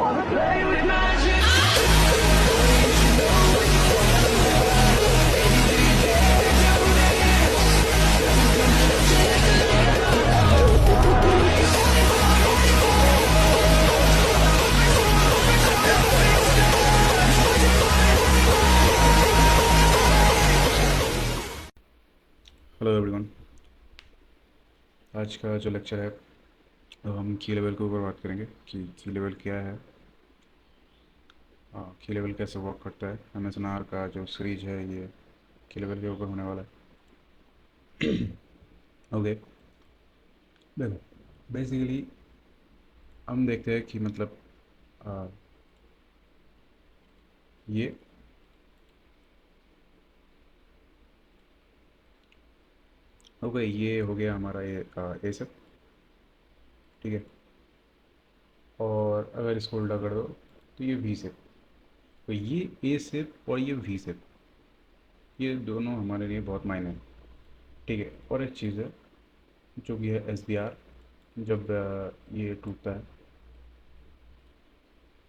Hello everyone. आज का जो लेक्चर है हम की लेवल के ऊपर बात करेंगे कि की लेवल क्या है, की लेवल कैसे वर्क करता है। MSNR का जो सीरीज है ये की लेवल के ऊपर होने वाला है। ओके, देखो बेसिकली हम देखते हैं कि मतलब आ, ये ओके, ये हो गया हमारा ये ए सब, ठीक है। और अगर इसको उल्टा कर दो तो ये वी सेप। तो ये ए सेप और ये वी सेप, ये दोनों हमारे लिए बहुत मायने हैं, ठीक है। और एक चीज़ है जो कि है SBR, जब ये टूटता है,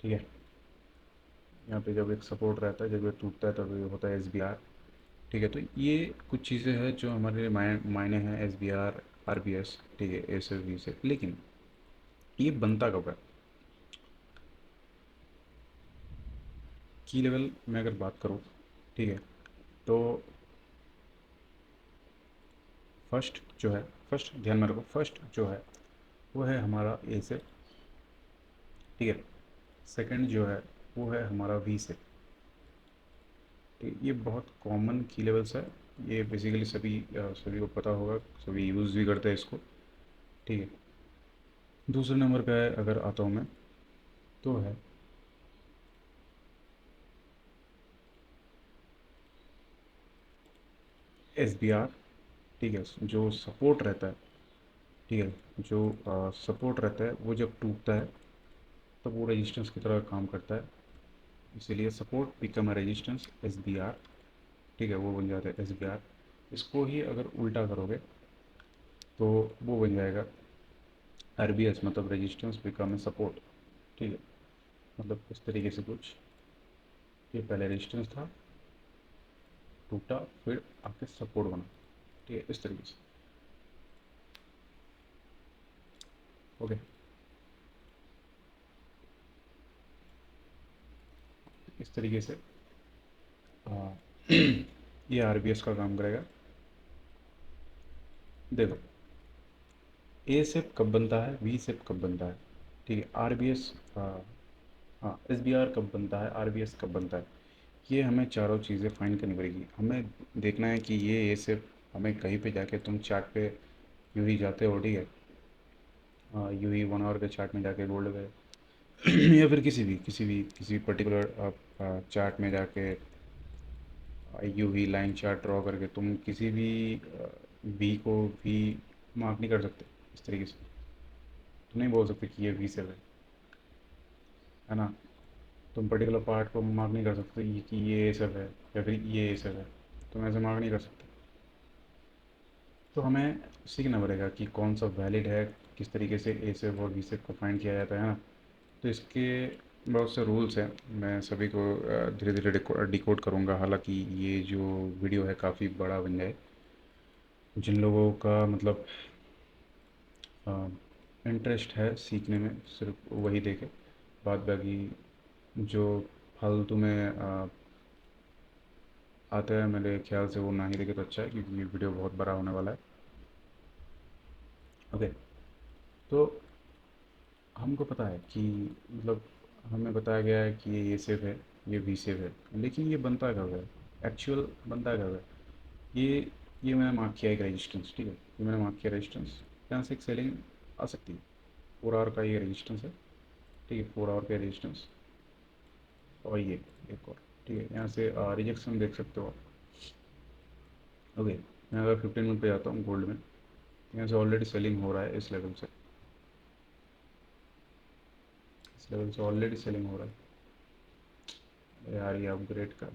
ठीक है। यहाँ पे जब एक सपोर्ट रहता है, जब ये टूटता है तब ये होता है SBR, ठीक है। तो ये कुछ चीज़ें हैं जो हमारे लिए मायने हैं, SBR, RBS, ठीक है, ए से वी से। लेकिन ये बनता कब है? की लेवल में अगर बात करूँ, ठीक है, तो फर्स्ट जो है, फर्स्ट ध्यान में रखो, फर्स्ट जो है वो है हमारा ए से, ठीक है। सेकंड जो है वो है हमारा वी से, ठीक है। ये बहुत कॉमन की लेवल्स है, ये बेसिकली सभी को पता होगा, सभी यूज़ भी करते हैं इसको, ठीक है। दूसरे नंबर पे अगर आता हूँ मैं, तो है SBR, ठीक है। जो सपोर्ट रहता है, ठीक है, जो सपोर्ट रहता है वो जब टूटता है तब वो रेजिस्टेंस की तरह काम करता है, इसीलिए support become a resistance, SBR, ठीक है, वो बन जाता है SBR। इसको ही अगर उल्टा करोगे तो वो बन जाएगा RBS, मतलब रेजिस्टेंस बिकम अ सपोर्ट, ठीक है। मतलब इस तरीके से कुछ, ये पहले रेजिस्टेंस था, टूटा, फिर आके सपोर्ट बना, ठीक है, इस तरीके से। ओके, इस तरीके से आ, ये RBS का काम करेगा। देखो, ए सेप कब बनता है, वी सेप कब बनता है, ठीक है, RBS, हाँ, SBR कब बनता है, RBS कब बनता है, ये हमें चारों चीज़ें फाइंड करनी पड़ेगी। हमें देखना है कि ये ए सेप, हमें कहीं पे जाके तुम चार्ट पे यूं ही जाते हो, ठीक है, यूं ही 1 आवर के चार्ट में जाके बोल्ड गए, या फिर किसी पर्टिकुलर चार्ट में जाके यूं ही लाइन चार्ट ड्रॉ करके तुम किसी भी वी को भी मार्क नहीं कर सकते इस तरीके से। तुम नहीं बोल सकते कि ये वी सेप है ना। तुम पर्टिकुलर पार्ट को मार्क नहीं कर सकते कि ये सब है या फिर ये सब है, तुम ऐसे मार्क नहीं कर सकते। तो हमें सीखना पड़ेगा कि कौन सा वैलिड है, किस तरीके से ए सेप और बी सेप को फाइंड किया जाता है ना। तो इसके बहुत से रूल्स हैं, मैं सभी को धीरे धीरे डिकोड करूँगा। हालांकि ये जो वीडियो है काफ़ी बड़ा बन जाए, जिन लोगों का मतलब इंटरेस्ट है सीखने में सिर्फ वही देखे, बाद बाकी जो फालतू में आते हैं मेरे ख्याल से वो ना ही देखे तो अच्छा है, क्योंकि ये वीडियो बहुत बड़ा होने वाला है। ओके, तो हमको पता है कि मतलब हमें बताया गया है कि ये सेव है, ये वी सेव है, लेकिन ये बनता कब है, एक्चुअल बनता कब है? ये मैंने मार्क किया एक रेजिस्टेंस, ठीक है, ये मैंने मार्क किया रेजिस्टेंस, यहाँ से एक सेलिंग आ सकती है। 4 आवर का ये रेजिस्टेंस है, ठीक है, 4 आवर का रेजिस्टेंस, और ये एक और, ठीक है, यहाँ से रिजेक्शन देख सकते हो आप। ओके, मैं अगर 15 मिनट पे जाता हूँ गोल्ड में, यहाँ से ऑलरेडी सेलिंग हो रहा है, इस लेवल से, इस लेवल से ऑलरेडी सेलिंग हो रहा है यार। ये अपग्रेड का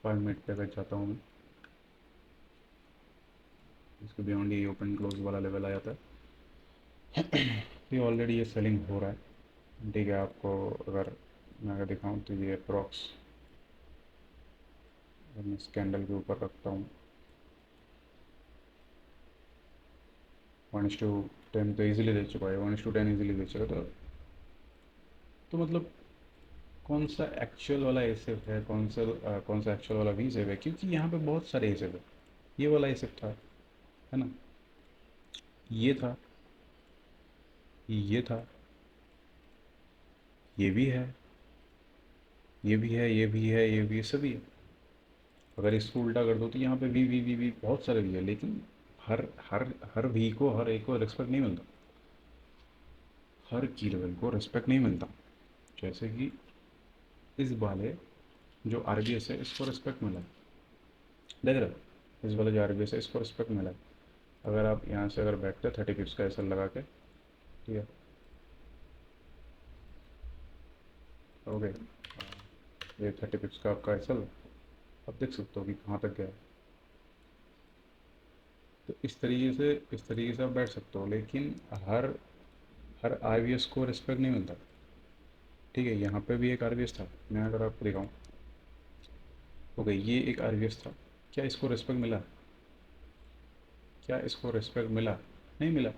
5 मिनट पे अगर जाता हूँ मैं, इसके बियॉन्ड ये ओपन क्लोज वाला लेवल आ जाता है। ये ऑलरेडी ये सेलिंग हो रहा है, ठीक है, आपको अगर मैं अगर दिखाऊँ तो ये अप्रॉक्स, अगर मैं इस कैंडल के ऊपर रखता हूँ 1:10 तो ईजिली दे चुका है, 1:10 ईजिली दे चुका। तो मतलब कौन सा एक्चुअल वाला एसेप है, कौन सा एक्चुअल वाला वी सेप है, क्योंकि यहाँ पे बहुत सारे एसेप है। ये वाला एसेप था, है ना, ये था, ये था, ये भी है, ये भी है, ये भी है, ये भी है, सभी है। अगर इसको उल्टा कर दो तो यहाँ पे वी बहुत सारे वी है, लेकिन हर हर हर वी को, हर एक को रिस्पेक्ट नहीं मिलता, हर की लेवल को रिस्पेक्ट नहीं मिलता। जैसे कि इस वाले जो आर है इसको रिस्पेक्ट मिला है, देख रहे हो, इस वाले जो आर है इसको रिस्पेक्ट मिला है। अगर आप यहाँ से अगर बैठते 30 पिप्स का एसएल लगा के, ठीक है, ओके, ये 30 पिप्स का आपका एसएल, आप देख सकते हो कि कहाँ तक गया है। तो इस तरीके से आप बैठ सकते हो, लेकिन हर हर आर को रिस्पेक्ट नहीं मिलता। ठीक है, यहाँ पे भी एक आर था, मैं अगर आपको दिखाऊँ, ओके, ये एक आर था, क्या इसको रिस्पेक्ट मिला? क्या इसको रिस्पेक्ट मिला? नहीं मिला,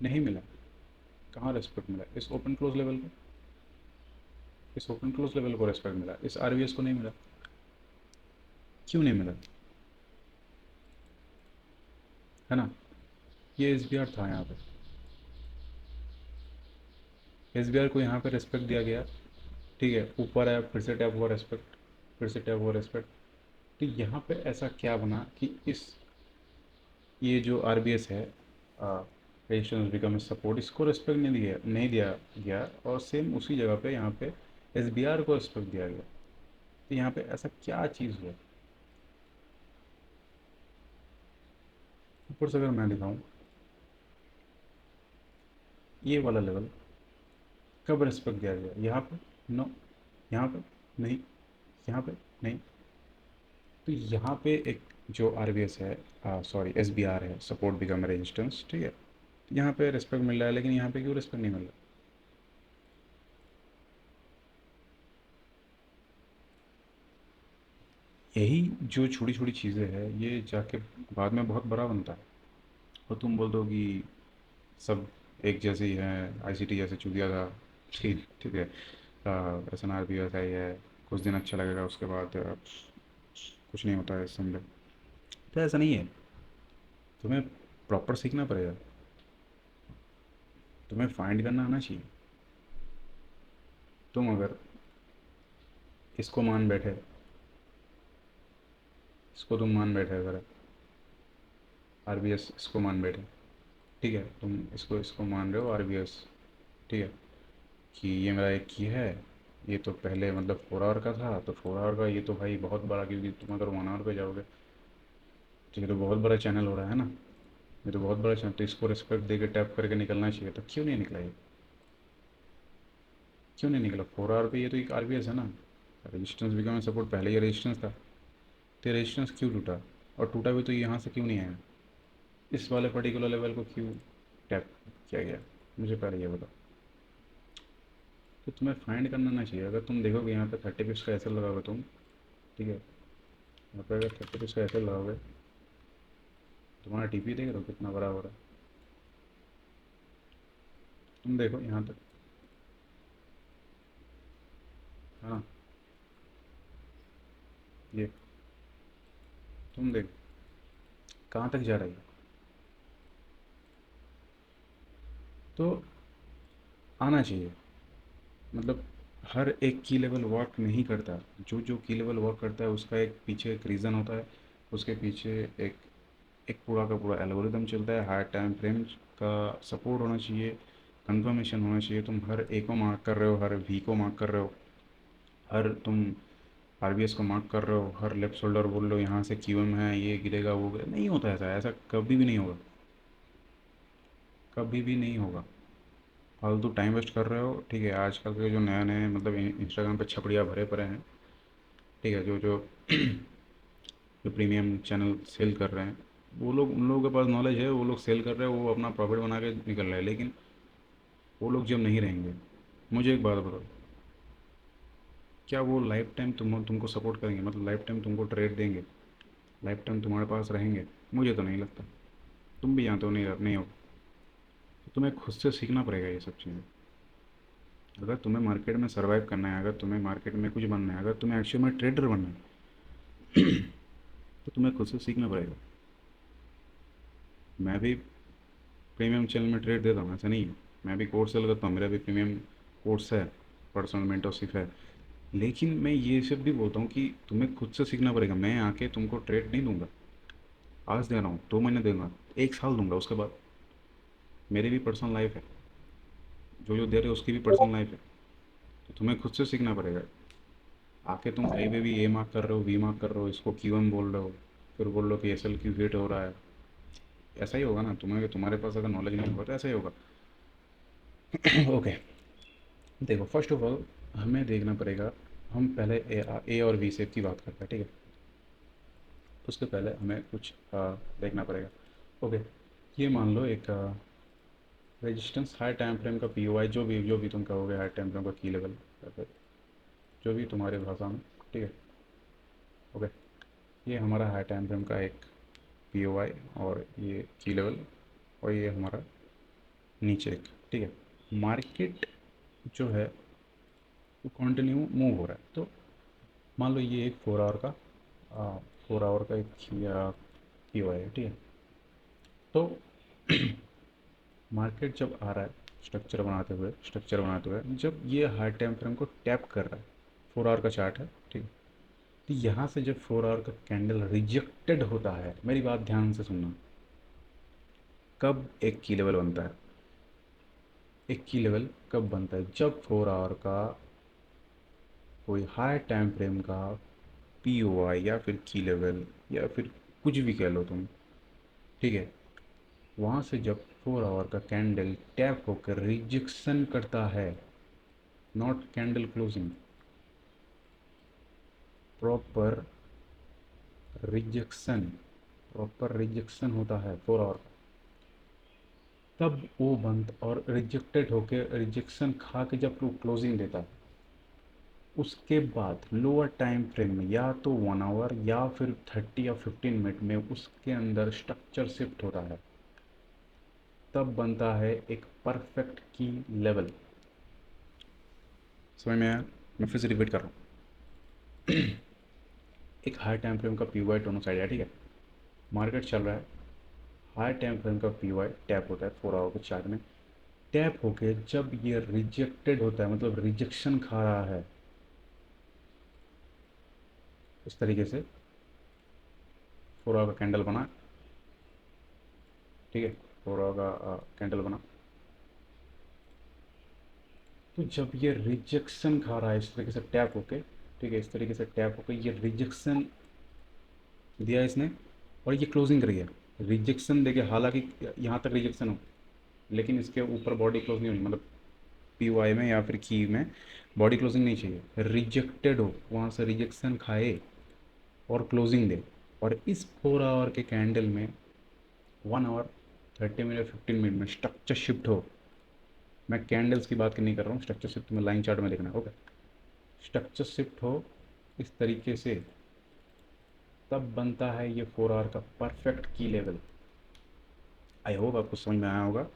नहीं मिला। कहाँ रिस्पेक्ट मिला? इस ओपन क्लोज लेवल को, इस ओपन क्लोज लेवल को रिस्पेक्ट मिला, इस आर को नहीं मिला। क्यों नहीं मिला? है ना, ये एस था यहाँ पे, एस को यहाँ पे रिस्पेक्ट दिया गया। ठीक है, ऊपर है, फिर से टैप हुआ रिस्पेक्ट, फिर से टैप हुआ रिस्पेक्ट। तो यहाँ पे ऐसा क्या बना कि इस ये जो आर है, रेजिस्टेंस बिकम सपोर्ट, इसको रिस्पेक्ट नहीं दिया गया, और सेम उसी जगह पे यहाँ पे एस को रिस्पेक्ट दिया गया। तो यहाँ पे ऐसा क्या चीज़ हुआ? ऊपर से अगर मैं दिखाऊँ, ये वाला लेवल कब रिस्पेक्ट दिया गया? यहाँ पे नो, यहाँ पे नहीं, यहाँ पे नहीं। तो यहाँ पे एक जो आर है, सॉरी एस है, सपोर्ट बिकम रेजिस्टेंस, ठीक है, यहाँ पे रिस्पेक्ट मिल रहा है, लेकिन यहाँ पे क्यों रिस्पेक्ट नहीं मिल रहा? यही जो छोटी छोटी चीज़ें हैं, ये जाके बाद में बहुत बड़ा बनता है। और तुम बोल दो कि सब एक जैसे ही हैं, आईसीटी जैसे चूतिया था, ठीक ठीक है, एस एन आर भी वैसा ही है, कुछ दिन अच्छा लगेगा, उसके बाद कुछ नहीं होता है समझे। तो ऐसा नहीं है, तुम्हें प्रॉपर सीखना पड़ेगा, तुम्हें फाइंड करना आना चाहिए। तुम अगर इसको मान बैठे, इसको तुम मान बैठे, अगर आर इसको मान बैठे, ठीक है, तुम इसको इसको मान रहे हो आर ठीक है, कि ये मेरा एक की है, ये तो पहले मतलब 4 आवर का था, तो 4 आवर का ये तो भाई बहुत बड़ा, क्योंकि तुम अगर 1 आवर पे जाओगे तो ये तो बहुत बड़ा चैनल हो रहा है ना, ये तो बहुत बड़ा चैनल, तो इसको रिस्पेक्ट दे के टैप करके निकलना चाहिए, तो क्यों नहीं निकला ये? क्यों नहीं निकला? 4 आवर पे ये तो एक आर है ना, रेजिस्टेंस बिकम सपोर्ट, पहले ये रेजिस्टेंस था, तो रेजिस्टेंस क्यों टूटा? और टूटा भी तो यहाँ से क्यों नहीं आया? इस वाले पर्टिकुलर लेवल को क्यों टैप किया गया? मुझे पहले ये बताओ। तो तुम्हें फाइंड करना ना चाहिए, अगर तुम देखोगे यहाँ पे 30 पिप्स का ऐसे लगाओगे तुम, ठीक है, यहाँ पे अगर 30 पिप्स का ऐसे लगाओगे, तुम्हारा टीपी देख रहे हो कितना बड़ा हो रहा है? तुम देखो यहाँ तक, हाँ, ये तुम देखो कहाँ तक जा रही है। तो आना चाहिए, मतलब हर एक की लेवल वर्क नहीं करता, जो जो की लेवल वर्क करता है उसका एक पीछे एक रीज़न होता है, उसके पीछे एक एक पूरा का पूरा एल्गोरिदम चलता है, हाई टाइम फ्रेम का सपोर्ट होना चाहिए, कंफर्मेशन होना चाहिए। तुम हर ए को मार्क कर रहे हो, हर वी को मार्क कर रहे हो, हर तुम आर को मार्क कर रहे हो, हर लेफ्ट शोल्डर बोल रहे हो यहाँ से क्यू एम है, ये गिरेगा वो गिरेगा, नहीं होता ऐसा, ऐसा कभी भी नहीं होगा, कभी भी नहीं होगा। फालतू टाइम वेस्ट कर रहे हो। ठीक है, आजकल के जो नए नए मतलब इंस्टाग्राम पे छपड़ियाँ भरे पड़े हैं, ठीक है, जो जो जो प्रीमियम चैनल सेल कर रहे हैं, वो लोग, उन लोगों के पास नॉलेज है, वो लोग सेल कर रहे हैं, वो अपना प्रॉफिट बना के निकल रहे हैं, लेकिन वो लोग जब नहीं रहेंगे, मुझे एक बात बताओ, क्या वो लाइफ टाइम तुमको सपोर्ट करेंगे? मतलब लाइफ टाइम तुमको ट्रेड देंगे, लाइफ टाइम तुम्हारे पास रहेंगे? मुझे तो नहीं लगता। तुम भी जानते हो नहीं हो। तो तुम्हें खुद से सीखना पड़ेगा ये सब चीज़ें। अगर तुम्हें मार्केट में सर्वाइव करना है, अगर तुम्हें मार्केट में कुछ बनना है, अगर तुम्हें एक्चुअल में ट्रेडर बनना है, तो तुम्हें खुद से सीखना पड़ेगा। मैं भी प्रीमियम चैनल में ट्रेड देता हूँ, ऐसा नहीं है। मैं भी कोर्स सेल करता हूँ, मेरा भी प्रीमियम कोर्स है, पर्सनल मेंटरशिप है। लेकिन मैं ये सब भी बोलता हूँ कि तुम्हें खुद से सीखना पड़ेगा। मैं आके तुमको ट्रेड नहीं दूंगा। आज दे रहा हूँ, 2 महीने दूंगा, 1 साल दूंगा, उसके बाद मेरी भी पर्सनल लाइफ है। जो दे रहे हो उसकी भी पर्सनल लाइफ है। तो तुम्हें खुद से सीखना पड़ेगा। आके तुम कहीं पे भी ए मार्क कर रहे हो, बी मार्क कर रहे हो, इसको Q1 बोल रहे हो, फिर बोल रहे हो कि SL क्यों हिट हो रहा है। ऐसा ही होगा ना, तुम्हारे पास अगर नॉलेज नहीं होगा तो ऐसा ही होगा। ओके। देखो, फर्स्ट ऑफ ऑल हमें देखना पड़ेगा। हम पहले ए और बी शेप की बात करते हैं, ठीक है। उसके पहले हमें कुछ देखना पड़ेगा। ओके। ये मान लो एक रेजिस्टेंस हाई टाइम फ्रेम का POI, जो भी तुम कहोगे, हाई टाइम फ्रेम का की लेवल, या फिर जो भी तुम्हारी भाषा में, ठीक है। ओके। ये हमारा हाई टाइम फ्रेम का एक POI, और ये की लेवल, और ये हमारा नीचे एक, ठीक है। मार्केट जो है वो कंटिन्यू मूव हो रहा है। तो मान लो ये एक 4 आवर का 4 आवर का एक POI है, ठीक है। तो मार्केट जब आ रहा है स्ट्रक्चर बनाते हुए, जब ये हाई टाइम फ्रेम को टैप कर रहा है, 4 आवर का चार्ट है, ठीक है। तो यहाँ से जब 4 आवर का कैंडल रिजेक्टेड होता है, मेरी बात ध्यान से सुनना, कब एक की लेवल बनता है? एक की लेवल कब बनता है? जब 4 आवर का कोई हाई टाइम फ्रेम का POI या फिर की लेवल, या फिर कुछ भी कह लो तुम, ठीक है, वहाँ से जब 4 आवर का कैंडल टैप होकर रिजेक्शन करता है, not candle closing, proper rejection, proper rejection होता है 4 आवर का, तब वो बंद और रिजेक्टेड होके, रिजेक्शन खा के जब वो क्लोजिंग देता है, उसके बाद लोअर टाइम फ्रेम में या तो 1 आवर या फिर 30 या 15 मिनट में उसके अंदर स्ट्रक्चर शिफ्ट होता है, तब बनता है एक परफेक्ट की लेवल। समझ में आया? मैं फिर से रिपीट कर रहा हूँ। एक हाई टाइम फ्रेम का POI दोनों साइड है, ठीक है। मार्केट चल रहा है, हाई टाइम फ्रेम का POI टैप होता है 4 आवर के चार्ट में। टैप होके जब ये रिजेक्टेड होता है, मतलब रिजेक्शन खा रहा है, इस तरीके से 4 आवर का कैंडल बना, ठीक है। 4 आवर का कैंडल बना, तो जब ये रिजेक्शन खा रहा है इस तरीके से टैप होके, ठीक है, इस तरीके से टैप होके ये रिजेक्शन दिया इसने, और ये क्लोजिंग करी है। रिजेक्शन देके, हालांकि यहाँ तक रिजेक्शन हो, लेकिन इसके ऊपर बॉडी क्लोज नहीं होनी, मतलब POI में या फिर की में बॉडी क्लोजिंग नहीं चाहिए। रिजेक्टेड हो, वहाँ से रिजेक्शन खाए और क्लोजिंग दे, और इस 4 आवर के कैंडल में 1 आवर 30 मिनट 15 मिनट में स्ट्रक्चर शिफ्ट हो। मैं कैंडल्स की बात नहीं कर रहा हूँ, स्ट्रक्चर शिफ्ट तुम्हें लाइन चार्ट में देखना है, ओके। स्ट्रक्चर शिफ्ट हो इस तरीके से, तब बनता है ये 4 आवर का परफेक्ट की लेवल। आई होप आपको समझ में आया होगा।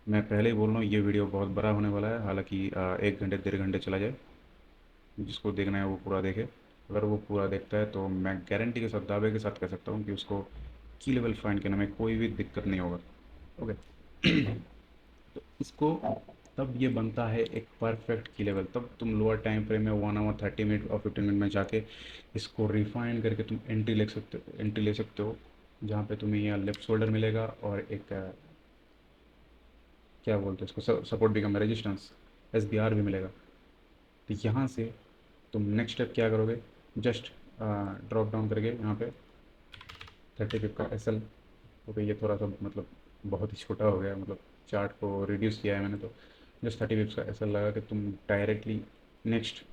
मैं पहले ही बोल रहा हूँ, ये वीडियो बहुत बड़ा होने वाला है, हालांकि 1 घंटे 1.5 घंटे चला जाए। जिसको देखना है वो पूरा देखे। अगर वो पूरा देखता है तो मैं गारंटी के साथ, दावे के साथ कह सकता हूँ कि उसको की लेवल फाइंड करने में कोई भी दिक्कत नहीं होगा, ओके। तो इसको, तब ये बनता है एक परफेक्ट की लेवल। तब तुम लोअर टाइम फ्रेम में 1 आवर 30 मिनट और 15 मिनट में जाके इसको रिफाइन करके तुम एंट्री ले सकते हो, जहाँ पे तुम्हें यहाँ लेफ्ट शोल्डर मिलेगा, और एक क्या बोलते हैं इसको, सपोर्ट भी कम, रेजिस्टेंस SBR भी मिलेगा। तो यहाँ से तुम नेक्स्ट स्टेप क्या करोगे? जस्ट ड्रॉप डाउन करके यहाँ पे 35 का SL। ओके, ये थोड़ा सा मतलब बहुत ही छोटा हो गया, मतलब चार्ट को रिड्यूस किया है मैंने, तो जस्ट 30 का SL लगा के तुम डायरेक्टली नेक्स्ट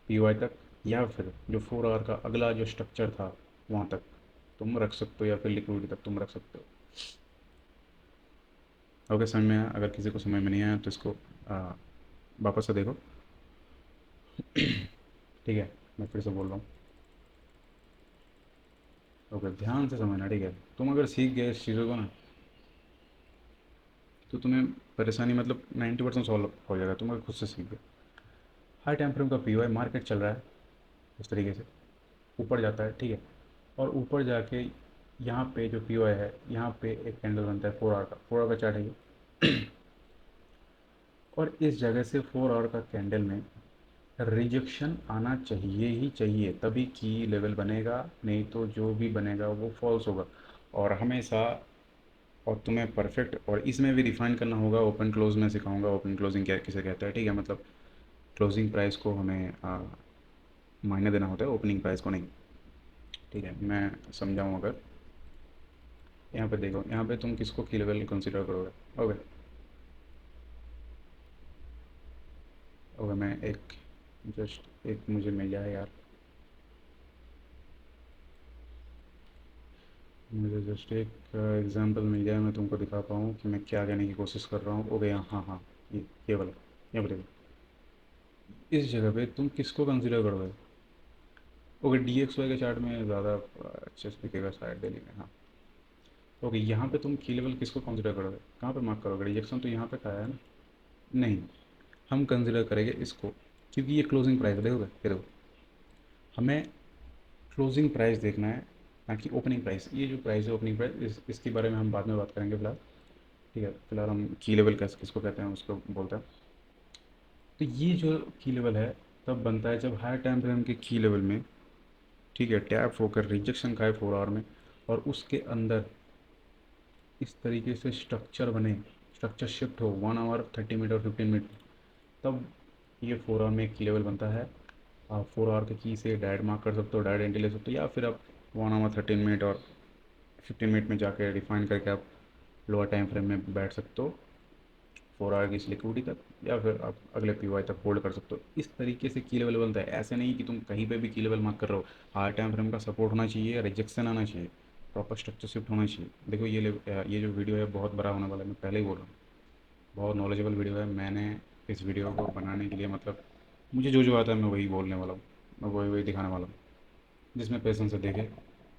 POI तक, या फिर जो 4 आवर का अगला जो स्ट्रक्चर था वहाँ तक तुम रख सकते हो, या फिर लिक्विडिटी तक तुम रख सकते हो। ओके, समझ में आया? अगर किसी को समझ में नहीं आया तो इसको वापस से देखो। ठीक है, मैं फिर से बोल रहा हूँ। ओके, ध्यान से समझना, ठीक है? तुम अगर सीख गए इस चीज़ों को ना, तो तुम्हें परेशानी मतलब 90% सॉल्व हो जाएगा, तुम अगर खुद से सीख गए। हाई टाइम फ्रेम का पी मार्केट चल रहा है इस तरीके से, ऊपर जाता है, ठीक है? और ऊपर जाके यहाँ पे जो पी है, यहाँ पे एक कैंडल बनता है 4 आवर का, 4 आवर का चार्ट है ये। और इस जगह से 4 आवर का कैंडल में रिजेक्शन आना चाहिए ही चाहिए, तभी की लेवल बनेगा, नहीं तो जो भी बनेगा वो फॉल्स होगा। और हमेशा, और तुम्हें परफेक्ट, और इसमें भी रिफाइन करना होगा, ओपन क्लोज में सिखाऊंगा ओपन क्लोजिंग क्या किसे कहता है, ठीक है? मतलब क्लोजिंग प्राइस को हमें मायने देना होता है, ओपनिंग प्राइस को नहीं। ठीक है, मैं समझाऊँ अगर, यहाँ पे देखो, यहाँ पे तुम किसको की लेवल कंसिडर करोगे? ओके, ओके, मैं एक, जस्ट एक मुझे मिल जाए यार, मुझे जस्ट एक एग्जांपल मिल जाए, मैं तुमको दिखा पाऊँ कि मैं क्या कहने की कोशिश कर रहा हूँ। ओके, हाँ हाँ, ये वाला, ये बताइए, इस जगह पे तुम किसको कंसिडर करोगे? ओके, डी एक्स वाई के चार्ट में ज़्यादा अच्छे से दिखेगा शायद, डेली में, हाँ। ओके, यहाँ पे तुम की लेवल किसको कंसिडर करोगे? कहाँ पे मार्क करोगे? रिजेक्शन तो यहाँ पे खाया है ना? नहीं, हम कंसिडर करेंगे इसको, क्योंकि ये क्लोजिंग प्राइस है, देखोगे? ये देखो, हमें क्लोजिंग प्राइस देखना है, ना कि ओपनिंग प्राइस। ये जो प्राइस है ओपनिंग प्राइस, इसके बारे में हम बाद में बात करेंगे फिलहाल। ठीक है, फिलहाल हम की लेवल किसको कहते हैं उसको बोलते हैं। तो ये जो की लेवल है तब बनता है जब हायर टाइम फ्रेम के की लेवल में, ठीक है, टैप होकर रिजेक्शन खाए 4 आवर में, और उसके अंदर इस तरीके से स्ट्रक्चर बने, स्ट्रक्चर शिफ्ट हो 1 आवर 30 मिनट और 15 मिनट, तब ये 4 आवर में एक की लेवल बनता है। आप 4 आवर के की से डायरेक्ट मार्क कर सकते हो, डायरेक्ट एंट्री ले सकते हो, या फिर आप 1 आवर 13 मिनट और 15 मिनट में जाकर डिफाइन करके आप लोअर टाइम फ्रेम में बैठ सकते हो 4 आवर की इस लिक्विडिटी तक, या फिर आप अगले पी वाई तक होल्ड कर सकते हो। इस तरीके से की लेवल बनता है, ऐसे नहीं कि तुम कहीं पे भी की लेवल मार्क कर रहे हो। हायर टाइम फ्रेम का सपोर्ट होना चाहिए, रिजेक्शन आना चाहिए, प्रॉपर स्ट्रक्चर शिफ्ट होना चाहिए। देखो ये जो वीडियो है बहुत बड़ा होने वाला है, मैं पहले ही बोल रहा हूँ, बहुत नॉलेजेबल वीडियो है। मैंने इस वीडियो को बनाने के लिए मतलब मुझे जो जो आता है मैं वही बोलने वाला हूँ, मैं वही वही दिखाने वाला हूँ। जिसमें पेशेंस से देखे,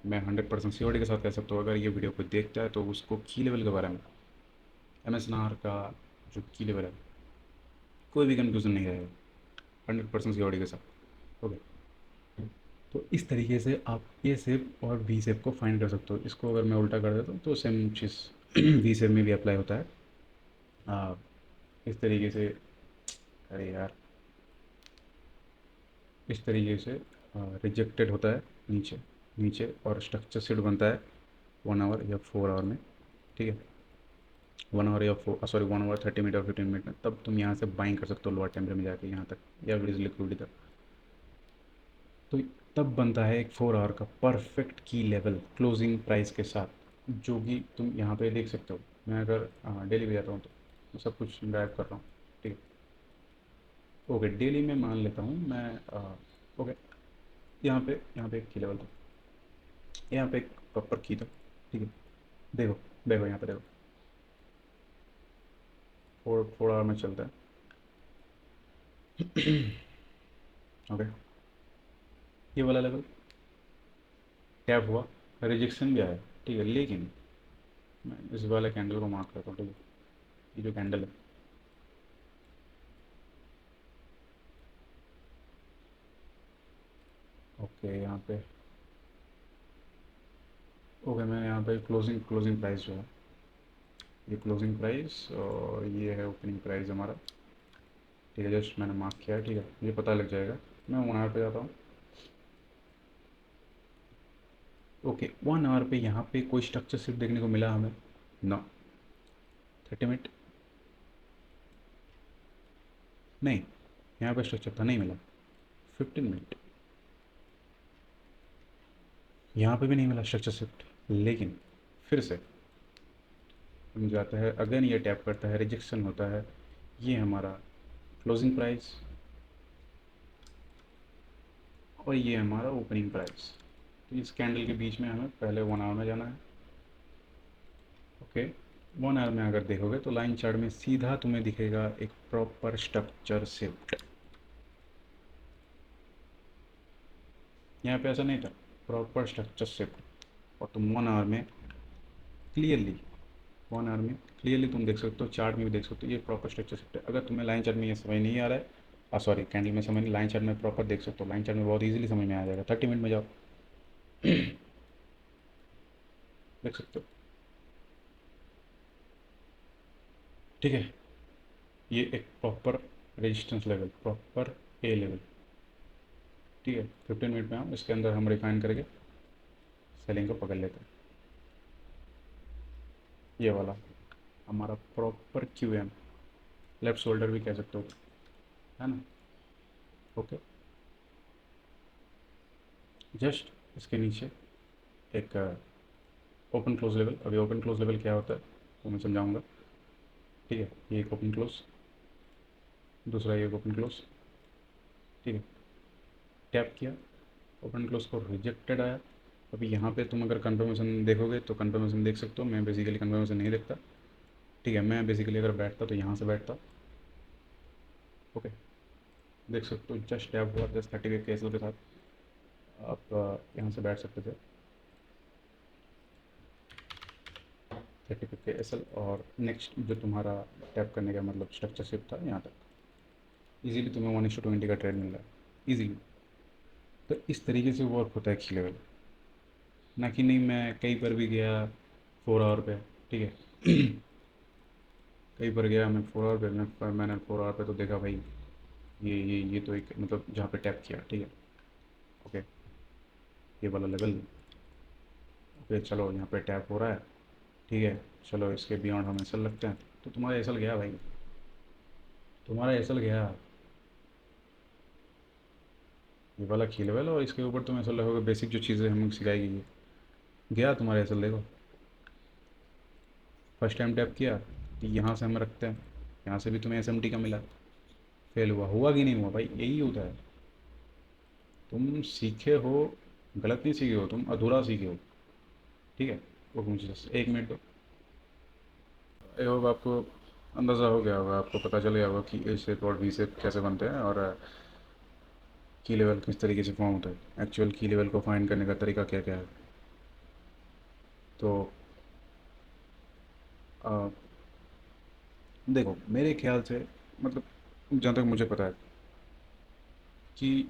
मैं 100% श्योरिटी के साथ कह सकता हूँ, अगर ये वीडियो कोई देखता है तो उसको की लेवल के बारे में, एम एस नार का जो की लेवल है, कोई भी कन्फ्यूज़न नहीं रहेगा, 100% श्योरिटी के साथ। ओके, तो इस तरीके से आप ए सेप और वी सेप को फाइंड कर सकते हो। इसको अगर मैं उल्टा कर देता हूँ तो सेम चीज़ वी सेप में भी अप्लाई होता है। आ, इस तरीके से, अरे यार, इस तरीके से रिजेक्टेड होता है नीचे, नीचे, और स्ट्रक्चर सीट बनता है 1 आवर या 4 आवर में, ठीक है? 1 आवर या 1 आवर 30 मिनट और 15 मिनट में, तब तुम यहाँ से बाइंग कर सकते हो लोअर टेम्परेचर में जाके यहाँ तक, या फिर लिक्विडिटी तक। तो तब बनता है एक 4 आवर का परफेक्ट की लेवल क्लोजिंग प्राइस के साथ, जो कि तुम यहाँ पे देख सकते हो। मैं अगर डेली भी जाता हूँ तो मैं सब कुछ ड्राइव कर रहा हूँ, ठीक है? ओके, डेली में मान लेता हूँ मैं, ओके, यहाँ पे एक की लेवल था, यहाँ पे एक प्रॉपर की था, ठीक है? देखो, देखो यहाँ पे देखो, 4 आवर में चलता है। ओके, ये वाला लेवल टैप हुआ, रिजेक्शन भी आया, ठीक है, लेकिन मैं इस वाले कैंडल को मार्क करता हूँ, ठीक है? ये जो कैंडल है, ओके, यहाँ पे, ओके, मैं यहाँ पे क्लोजिंग क्लोजिंग प्राइस जो है, ये क्लोजिंग प्राइस और ये है ओपनिंग प्राइस हमारा, ठीक है? जस्ट मैंने मार्क किया है, ठीक है? ये पता लग जाएगा। मैं 1 आवर पे जाता हूँ। ओके, 1 आवर पे यहाँ पे कोई स्ट्रक्चर सिर्फ देखने को मिला हमें ना, 30 मिनट, नहीं, यहाँ पे स्ट्रक्चर था, नहीं मिला। 15 मिनट, यहाँ पे भी नहीं मिला स्ट्रक्चर शिफ्ट, लेकिन फिर से हम जाता है अगेन, ये टैप करता है, रिजेक्शन होता है, ये हमारा क्लोजिंग प्राइस, और ये हमारा ओपनिंग प्राइस। तो इस कैंडल के बीच में हमें पहले 1 आवर में जाना है, ओके? वन आवर में अगर देखोगे तो लाइन चार्ट में सीधा तुम्हें दिखेगा एक प्रॉपर स्ट्रक्चर शिफ्ट। यहाँ पे ऐसा नहीं था, प्रॉपर स्ट्रक्चर शिफ्ट। और तुम वन आवर में क्लियरली, वन आवर में क्लियरली तुम देख सकते हो, चार्ट में भी देख सकते हो, ये प्रॉपर स्ट्रक्चर शिफ्ट है। अगर तुम्हें लाइन चार्ट में ये समझ नहीं आ रहा है, सॉरी कैंडल में समझ नहीं, लाइन चार्ट में प्रॉपर देख सकते हो, लाइन चार्ट में बहुत ईजिली समझ में आ जाएगा, 30 मिनट में जाओ देख सकते हो। ठीक है, ये एक proper resistance level, proper A level. ठीक है, 15 मिनट में हम इसके अंदर हम रिफाइन करके सेलिंग को पकड़ लेते हैं। ये वाला हमारा proper Q M, left shoulder भी कह सकते हो, है ना। ओके, जस्ट इसके नीचे एक ओपन क्लोज लेवल। अभी ओपन क्लोज लेवल क्या होता है वो मैं समझाऊंगा। ठीक है, ये एक ओपन क्लोज, दूसरा ये एक ओपन क्लोज। ठीक है, टैप किया, ओपन क्लोज को रिजेक्टेड आया। अभी यहाँ पे तुम अगर कंफर्मेशन देखोगे तो कंफर्मेशन देख सकते हो, मैं बेसिकली कंफर्मेशन नहीं देखता। ठीक है, मैं बेसिकली अगर बैठता तो यहाँ से बैठता। ओके, देख सकते हो जस्ट टैप हुआ, जस्ट 30 के एसएल के साथ आप यहाँ से बैठ सकते थे, 30 के एसएल। और नेक्स्ट जो तुम्हारा टैप करने का मतलब स्ट्रक्चर शिप था यहाँ तक, इजीली तुम्हें 1:20 का ट्रेड मिल रहा है इजीली। तो इस तरीके से वर्क होता है की लेवल, ना कि नहीं मैं कहीं पर भी गया 4 आवर पे। ठीक है कहीं पर गया मैं 4 आवर पे, मैंने 4 आवर पे तो देखा भाई, ये तो एक मतलब जहाँ पे टैप किया। ठीक है, ओके, ये वाला लेवल। ओके चलो, यहाँ पे टैप हो रहा है। ठीक है, चलो इसके बियॉन्ड हम एसल लगते हैं। तो तुम्हारा एसल गया भाई, तुम्हारा एसल गया, ये वाला की लेवल। और इसके ऊपर तुम एसल लगोगे, बेसिक जो चीज़ें हमें सिखाई गई है, गया तुम्हारा एसल। देखो फर्स्ट टाइम टैप किया कि यहाँ से हम रखते हैं, यहाँ से भी तुम्हें एसएमटी का मिला, फेल हुआ, हुआ कि नहीं हुआ भाई, यही होता है। तुम सीखे हो, गलत नहीं सीखे हो, तुम अधूरा सीखे हो। ठीक है, वो मुझे जस्ट 1 मिनट दो। आई होप आपको अंदाज़ा हो गया होगा, आपको पता चल गया होगा कि ए शेप और वी शेप कैसे बनते हैं, और की लेवल किस तरीके से फॉर्म होता है, एक्चुअल की लेवल को फाइंड करने का तरीका क्या क्या है। तो आ, देखो मेरे ख्याल से, मतलब जहाँ तक मुझे पता है कि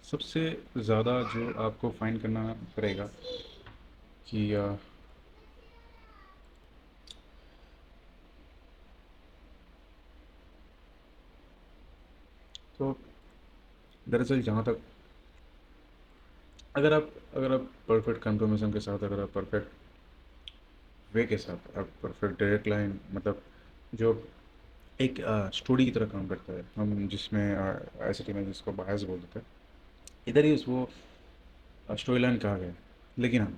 सबसे ज़्यादा जो आपको फाइंड करना पड़ेगा कि तो दरअसल जहाँ तक, अगर आप परफेक्ट कंफर्मेशन के साथ, अगर आप परफेक्ट वे के साथ, आप परफेक्ट डायरेक्ट लाइन, मतलब जो एक स्टोरी की तरह काम करता है, हम जिसमें ऐसे में जिसको बायस बोल देते हैं, इधर ही उसको स्टोरी लाइन कहा गया है। लेकिन हाँ,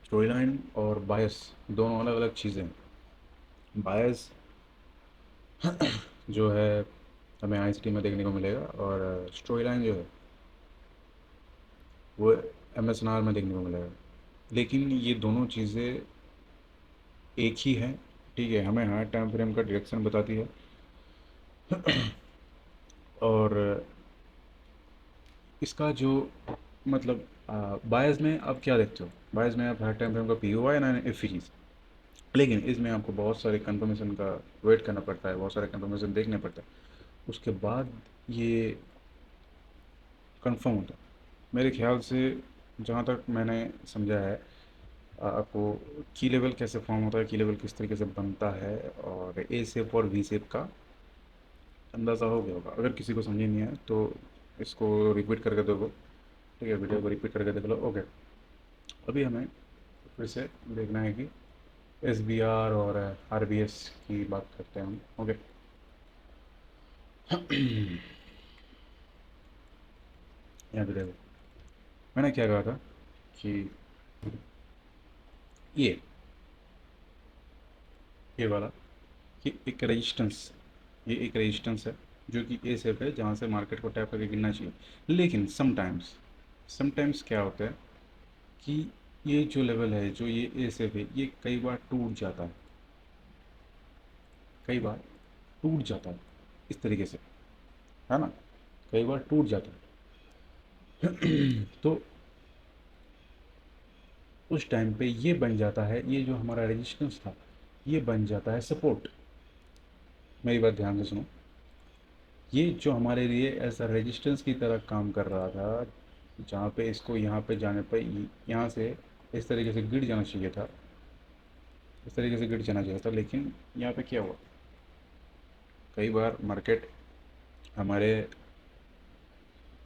स्टोरी लाइन और बायस दोनों अलग अलग चीज़ें हैं। बायस जो है हमें आईसीटी में देखने को मिलेगा, और स्टोरी लाइन जो है वो एमएसएनआर में देखने को मिलेगा। लेकिन ये दोनों चीज़ें एक ही हैं। ठीक है, हमें हायर टाइम फ्रेम का डायरेक्शन बताती है, और इसका जो मतलब बायस में आप क्या देखते हो, बायस में आप हायर टाइम फ्रेम का पी ओ आई ना एफ चीज़। लेकिन इसमें आपको बहुत सारे कंफर्मेशन का वेट करना पड़ता है, बहुत सारे कंफर्मेशन देखने पड़ता है, उसके बाद ये कंफर्म होता है। मेरे ख्याल से जहाँ तक मैंने समझा है, आपको की लेवल कैसे फॉर्म होता है, की लेवल किस तरीके से बनता है, और ए शेप और वी शेप का अंदाज़ा हो गया होगा। अगर किसी को समझ नहीं आया तो इसको रिपीट करके देखो। ठीक है, वीडियो को रिपीट करके देख लो। ओके, अभी हमें फिर से देखना है कि एस बी आर और आर बी एस की बात करते हैं हम। ओके यहाँ पे देखो, मैंने क्या कहा था कि ये ये वाला कि एक रेजिस्टेंस, ये एक रेजिस्टेंस है जो कि ए शेप है, जहाँ से मार्केट को टैप करके गिरना चाहिए। लेकिन समटाइम्स, समटाइम्स क्या होता है कि ये जो लेवल है, जो ये ए शेप है, ये कई बार टूट जाता है। कई बार टूट जाता है इस तरीके से, है ना, कई बार टूट जाता है। तो उस टाइम पे ये बन जाता है, ये जो हमारा रेजिस्टेंस था ये बन जाता है सपोर्ट। मेरी बात ध्यान से सुनो, ये जो हमारे लिए ऐसा रेजिस्टेंस की तरह काम कर रहा था, जहाँ पे इसको यहाँ पे जाने पे यहाँ से इस तरीके से गिर जाना चाहिए था, इस तरीके से गिर जाना चाहिए था, लेकिन यहाँ पे क्या हुआ, कई बार मार्केट हमारे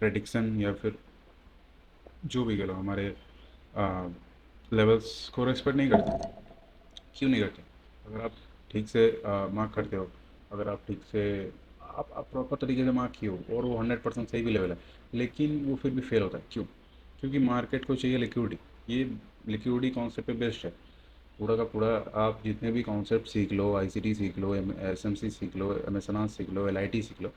प्रेडिक्शन या फिर जो भी कह लो हमारे लेवल्स को रेस्पेक्ट नहीं करते। क्यों नहीं करते? अगर आप ठीक से मार्क करते हो, अगर आप ठीक से आप प्रॉपर तरीके से मार्क किए हो और वो 100% सही भी लेवल है, लेकिन वो फिर भी फेल होता है। क्यों? क्योंकि मार्केट को चाहिए लिक्विडिटी। ये लिक्विडिटी कॉन्सेप्ट पे बेस्ड है पूरा का पूरा। आप जितने भी कॉन्सेप्ट सीख लो, आईसीटी सीख लो, एसएमसी सीख लो, एमएसएनआर सीख लो, एलआईटी सीख लो,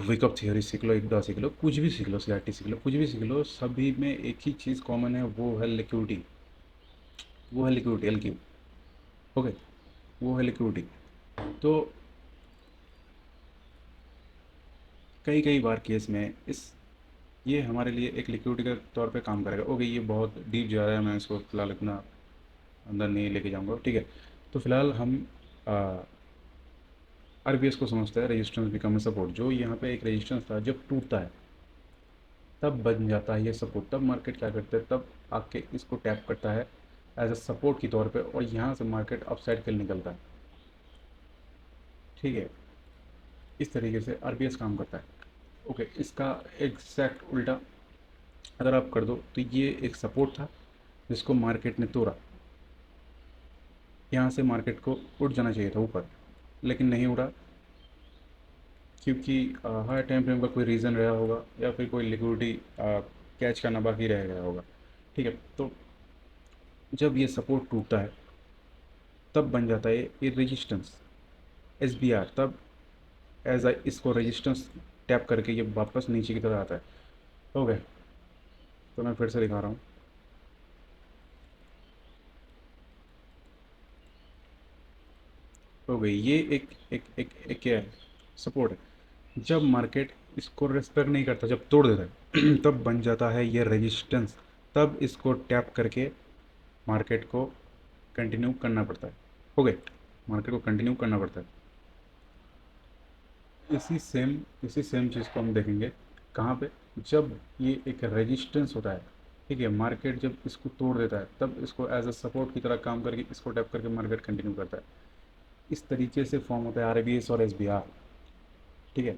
वेकअप थियोरी सीख लो, इक्डा सीख लो, कुछ भी सीख लो, सीआरटी सीख लो, कुछ भी सीख लो, सभी में एक ही चीज़ कॉमन है, वो है लिक्विडिटी। वो है लिक्विडिटी, एल क्यू। ओके, वो है लिक्विडिटी। तो कई कई बार केस में इस ये हमारे लिए एक लिक्विडिटी के तौर पे काम करेगा। ओके, ये बहुत डीप जा रहा है, मैं इसको फिलहाल इतना अंदर नहीं लेके जाऊंगा, ठीक है। तो फिलहाल हम आरबीएस को समझते हैं, रेजिस्टेंस बिकम सपोर्ट। जो यहाँ पे एक रेजिस्टेंस था, जब टूटता है तब बन जाता है ये सपोर्ट। तब मार्केट क्या करता है, तब आके इसको टैप करता है एज अ सपोर्ट की तौर पे, और यहाँ से मार्केट अपसाइड के लिए निकलता है, ठीक है। इस तरीके से आरबीएस काम करता है। ओके, इसका एग्जैक्ट उल्टा अगर आप कर दो तो ये एक सपोर्ट था जिसको मार्केट ने तोड़ा। यहाँ से मार्केट को उठ जाना चाहिए था ऊपर, लेकिन नहीं उड़ा, क्योंकि हाई टाइम फ्रेम का कोई रीज़न रहा होगा या फिर कोई लिक्विडिटी कैच करना बाकी रह गया होगा, ठीक है। तो जब ये सपोर्ट टूटता है तब बन जाता है ये रेजिस्टेंस, एस बी आर। तब एज आई इसको रेजिस्टेंस टैप करके ये वापस नीचे की तरफ आता है। ओके, तो मैं फिर से दिखा रहा हूँ। हो गई ये एक क्या है, सपोर्ट है। जब मार्केट इसको रेस्पेक्ट नहीं करता, जब तोड़ देता है तब बन जाता है ये रेजिस्टेंस। तब इसको टैप करके मार्केट को कंटिन्यू करना पड़ता है। हो गए, मार्केट को कंटिन्यू करना पड़ता है। इसी सेम चीज़ को हम देखेंगे कहाँ पे, जब ये एक रेजिस्टेंस होता है, ठीक है। मार्केट जब इसको तोड़ देता है तब इसको एज अ सपोर्ट की तरह काम करके इसको टैप करके मार्केट कंटिन्यू करता है। इस तरीके से फॉर्म होता है आरबीएस और एसबीआर, ठीक है।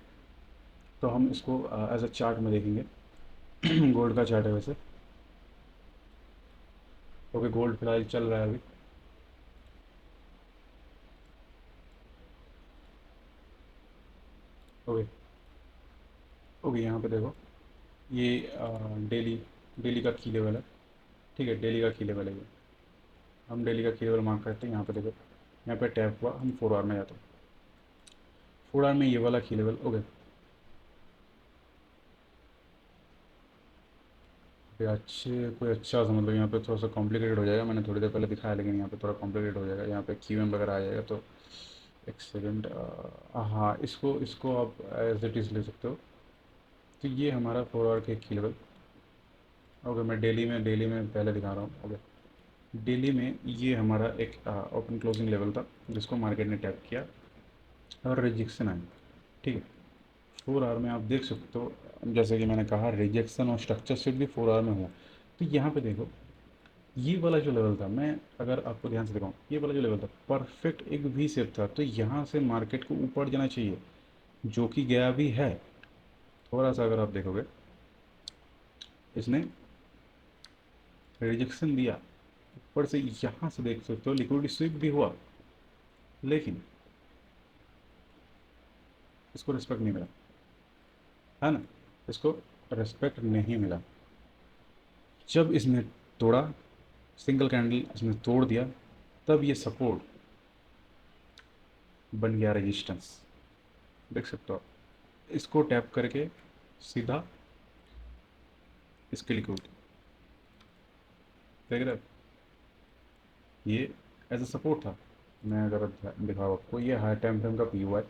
तो हम इसको एज अ चार्ट में देखेंगे। गोल्ड का चार्ट है वैसे। ओके, गोल्ड फिलहाल चल रहा है अभी। ओके, ओके, यहाँ पे देखो, ये डेली डेली का की लेवल है, ठीक है। डेली का की लेवल है ये। हम डेली का की लेवल मार्क करते हैं। यहाँ पे देखो, यहाँ पे टैप हुआ, हम 4 आवर में जाते हैं। 4 आवर में ये वाला की लेवल। ओके, कोई अच्छे कोई अच्छा सा मतलब यहाँ पे थोड़ा सा कॉम्प्लिकेटेड हो जाएगा, मैंने थोड़ी देर पहले दिखाया, लेकिन यहाँ पे थोड़ा कॉम्प्लिकेटेड हो जाएगा। यहाँ पे क्यू एम वगैरह आ जाएगा, तो एक सेकेंड। हाँ, इसको इसको आप एज इट इज़ ले सकते हो। तो ये हमारा 4 आवर के की लेवल। ओके, मैं डेली में पहले दिखा रहा हूँ। ओके, डेली में ये हमारा एक ओपन क्लोजिंग लेवल था जिसको मार्केट ने टैप किया और रिजेक्शन आया, ठीक है। 4 आवर में आप देख सकते हो, जैसे कि मैंने कहा, रिजेक्शन और स्ट्रक्चर शिफ्ट भी 4 आवर में हुआ। तो यहाँ पे देखो, ये वाला जो लेवल था, मैं अगर आपको ध्यान से दिखाऊँ, ये वाला जो लेवल था परफेक्ट एक वी शेप था। तो यहाँ से मार्केट को ऊपर जाना चाहिए, जो कि गया भी है। थोड़ा सा अगर आप देखोगे, इसने रिजेक्शन दिया ऊपर से, यहाँ से देख सकते हो लिक्विडिटी स्विप भी हुआ, लेकिन इसको रिस्पेक्ट नहीं मिला, है ना। इसको रिस्पेक्ट नहीं मिला। जब इसने तोड़ा, सिंगल कैंडल इसने तोड़ दिया, तब ये सपोर्ट बन गया रेजिस्टेंस। देख सकते हो आप। इसको टैप करके सीधा इसके लिक्विडिटी देख रहे हो, ये एज अ सपोर्ट था, मैं अगर दिखाऊँ आपको, ये हाई टाइम फ्रेम का पी वाई,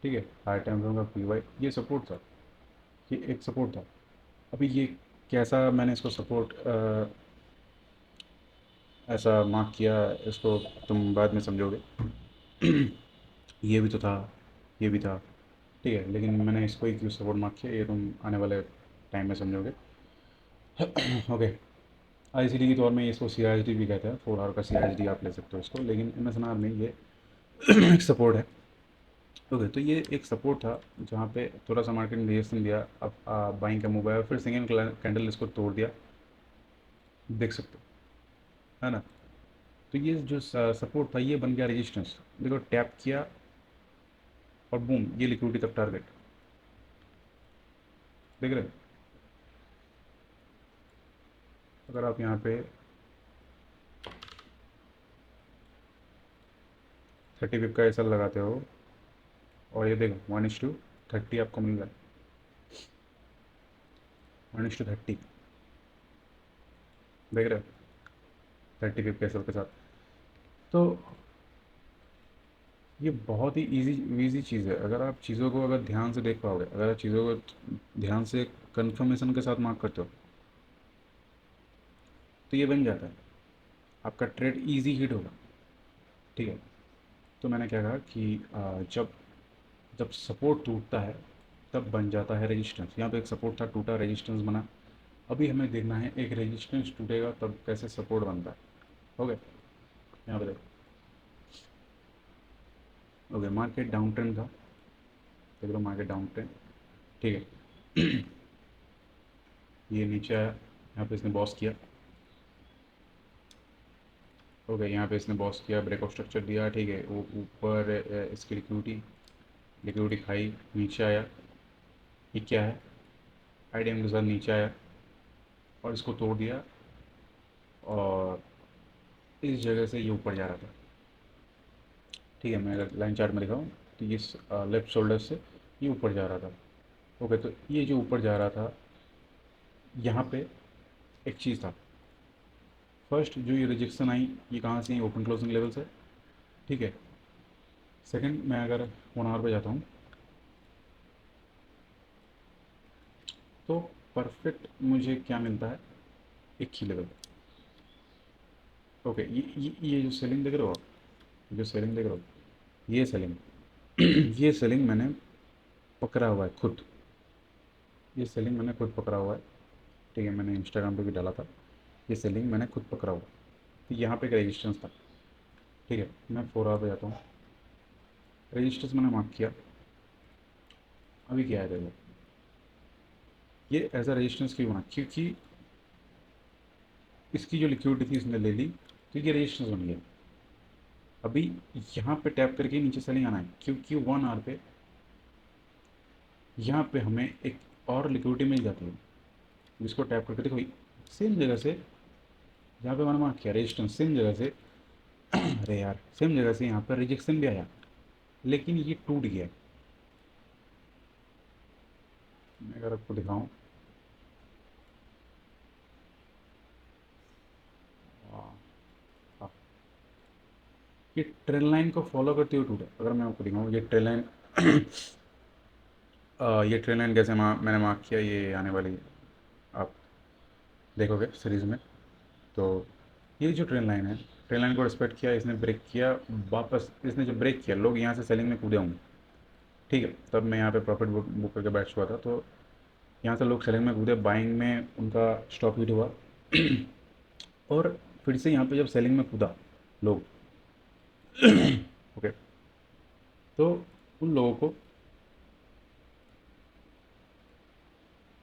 ठीक है, हाई टाइम फ्रेम का पी वाई, ये सपोर्ट था, ये एक सपोर्ट था। अभी ये कैसा मैंने इसको सपोर्ट ऐसा मार्क किया, इसको तुम बाद में समझोगे। ये भी तो था, ये भी था, ठीक है, लेकिन मैंने इसको ही क्यों सपोर्ट मार्क किया, ये तुम आने वाले टाइम में समझोगे। ओके। आईसीडी के तौर में इसको सी आई एस डी भी कहते हैं, 4 आवर का सी आई एस डी आप ले सकते हो इसको, लेकिन एम एस एन आर में ये एक सपोर्ट है। ओके, तो ये एक सपोर्ट था जहाँ पे थोड़ा सा मार्केट ने रिएक्शन दिया, अब बाइंग का मूव आया, फिर सेकेंड कैंडल इसको तोड़ दिया, देख सकते हो, है ना। तो ये जो सपोर्ट था ये बन गया रेजिस्टेंस, देखो टैप किया और बूम, ये लिक्विडिटी तक टारगेट, देख रहे हो। अगर आप यहाँ पे 30 पिप का ऐसा लगाते हो, और ये देखो 1:30 आपको मिल रहा है, 1:30, देख रहे हो, 30 पिप के एसएल के साथ। तो ये बहुत ही इजी इजी चीज़ है, अगर आप चीज़ों को अगर ध्यान से देख पाओगे, अगर आप चीज़ों को ध्यान से कंफर्मेशन के साथ मार्क करते हो, तो ये बन जाता है, आपका ट्रेड इजी हिट होगा, ठीक है। तो मैंने क्या कहा कि जब जब सपोर्ट टूटता है तब बन जाता है रेजिस्टेंस, यहाँ पे एक सपोर्ट था, टूटा, रेजिस्टेंस बना। अभी हमें देखना है एक रेजिस्टेंस टूटेगा तब कैसे सपोर्ट बनता है। हो गया, यहाँ पे देखो, हो गया, मार्केट डाउन ट्रेंड था, देख लो मार्केट डाउन ट्रेंड, ठीक है। ये नीचे आया, यहाँ पे इसने बॉस किया, हो गया, यहाँ पे इसने बॉस किया, ब्रेकआउट स्ट्रक्चर दिया, ठीक है, वो ऊपर इसकी लिक्विडिटी, लिक्विडिटी खाई, नीचे आया, ये क्या है, आईडीएम के साथ नीचे आया और इसको तोड़ दिया, और इस जगह से ये ऊपर जा रहा था, ठीक है। मैं अगर लाइन चार्ट में दिखाऊँ तो ये लेफ्ट शोल्डर से ये ऊपर जा रहा था। ओके, तो ये जो ऊपर जा रहा था, यहाँ पे एक चीज़ था, फर्स्ट जो ये रिजेक्शन आई, ये कहाँ से आई, ओपन क्लोजिंग लेवल से, ठीक है। सेकंड, मैं अगर 1 आवर पे जाता हूँ तो परफेक्ट मुझे क्या मिलता है, एक ही लेवल। ओके, ये जो सेलिंग देख रहे हो आप, जो सेलिंग देख रहे हो, ये सेलिंग, ये सेलिंग मैंने पकड़ा हुआ है खुद, ये सेलिंग मैंने खुद पकड़ा हुआ है, ठीक है, मैंने इंस्टाग्राम पे भी डाला था, ये सेलिंग मैंने खुद पकड़ा हुआ। तो यहाँ पे एक रेजिस्टेंस था, ठीक है, मैं 4 आवर पे जाता हूँ, रेजिस्टेंस मैंने मार्क किया, अभी क्या है देखो, ये एज अ रेजिस्टेंस क्यों बना, क्योंकि इसकी जो लिक्विडिटी थी इसने ले ली, तो ये रेजिस्टेंस बन गया। अभी यहाँ पे टैप करके नीचे सेलिंग आना है, क्योंकि 1 आवर पे यहाँ पे हमें एक और लिक्विडिटी मिल जाती है, जिसको टैप करके देखो, सेम जगह से जहाँ पे मैंने मार्क किया रेजिस्टेंस, सेम जगह से अरे यार, सेम जगह से यहाँ पर रिजेक्शन भी आया, लेकिन ये टूट गया। मैं अगर आपको दिखाऊं, हाँ, ये ट्रेन लाइन को फॉलो करते हुए टूटा, अगर मैं आपको दिखाऊं ये ट्रेन लाइन, ये ट्रेन लाइन कैसे मैंने मार्क किया, ये आने वाली आप देखोगे सीरीज़ में। तो ये जो ट्रेन लाइन है, ट्रेन लाइन को रिस्पेक्ट किया, इसने ब्रेक किया, वापस इसने जो ब्रेक किया, लोग यहाँ से सेलिंग में कूदे होंगे, ठीक है, तब मैं यहाँ पे प्रॉफिट बुक करके बैठ चुका था, तो यहाँ से लोग सेलिंग में कूदे, बाइंग में उनका स्टॉप हिट हुआ, और फिर से यहाँ पे जब सेलिंग में कूदा लोग, ओके, तो उन लोगों को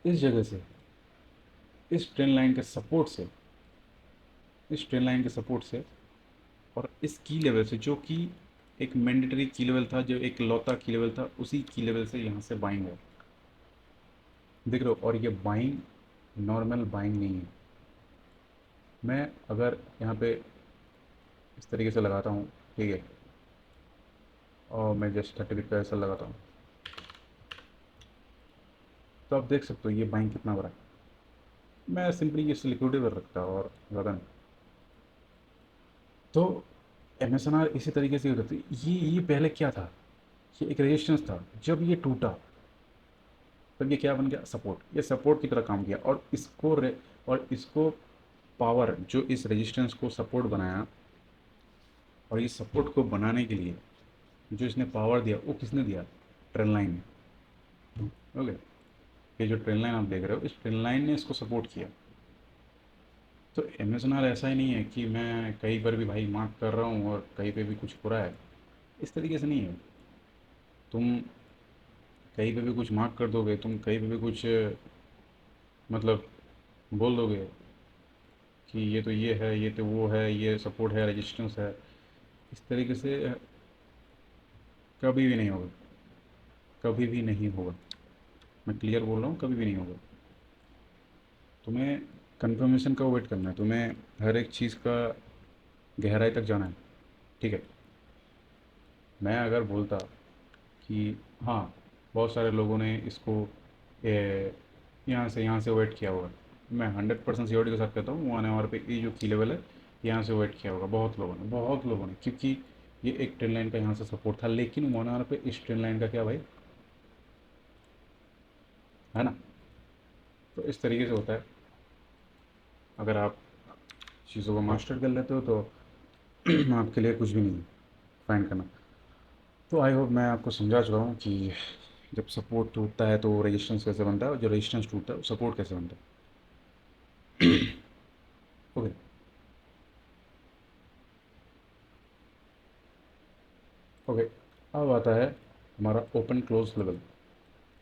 इस जगह से, इस ट्रेन लाइन के सपोर्ट से, इस ट्रेन लाइन के सपोर्ट से और इस की लेवल से, जो कि एक मैंडेटरी की लेवल था, जो एक लौता की लेवल था, उसी की लेवल से यहाँ से बाइंग है, देख रहे हो। और ये बाइंग नॉर्मल बाइंग नहीं है, मैं अगर यहाँ पे इस तरीके से लगाता हूँ, ठीक है, और मैं जस्ट 30 का ऐसा लगाता हूँ, तो आप देख सकते हो ये बाइंग कितना बड़ा है। मैं सिंपली इसे लिक्विडिटी पर रखता और ज़्यादा नहीं। तो MSNR इसी तरीके से होती थी। ये पहले क्या था, ये एक रेजिस्टेंस था। जब ये टूटा तब ये क्या बन गया, सपोर्ट। ये सपोर्ट की तरह काम किया, और इसको पावर, जो इस रेजिस्टेंस को सपोर्ट बनाया, और इस सपोर्ट को बनाने के लिए जो इसने पावर दिया वो किसने दिया, ट्रेन लाइन ने। ओके, ये जो ट्रेन लाइन आप देख रहे हो, इस ट्रेन लाइन ने इसको सपोर्ट किया। तो एम ऐसा ही नहीं है कि मैं कहीं पर भी भाई मार्क कर रहा हूँ और कहीं पे भी कुछ हो रहा है, इस तरीके से नहीं है। तुम कहीं पे भी कुछ मार्क कर दोगे, तुम कहीं पे भी कुछ मतलब बोल दोगे कि ये तो ये है, ये तो वो है, ये सपोर्ट है, रेजिस्टेंस है, इस तरीके से कभी भी नहीं होगा। कभी भी नहीं होगा, मैं क्लियर बोल रहा हूँ, कभी भी नहीं होगा। तुम्हें कंफर्मेशन का वेट करना है, तुम्हें हर एक चीज़ का गहराई तक जाना है। ठीक है, मैं अगर बोलता कि हाँ, बहुत सारे लोगों ने इसको यहाँ से वेट किया होगा, मैं 100% श्योरिटी के साथ कहता हूँ 1 आवर पे ये जो की लेवल है, यहाँ से वेट किया होगा बहुत लोगों ने, क्योंकि ये एक ट्रेन लाइन का यहाँ से सपोर्ट था। लेकिन 1 आवर पे इस ट्रेन लाइन का क्या भाई, है ना। तो इस तरीके से होता है। अगर आप चीज़ों को मास्टर कर लेते हो तो आपके लिए कुछ भी नहीं है फाइंड करना। तो आई होप मैं आपको समझा चुका हूँ कि जब सपोर्ट टूटता है तो रेजिस्टेंस कैसे बनता है, और जो रेजिस्टेंस टूटता है वो सपोर्ट कैसे बनता है। ओके। ओके, अब आता है हमारा ओपन क्लोज लेवल।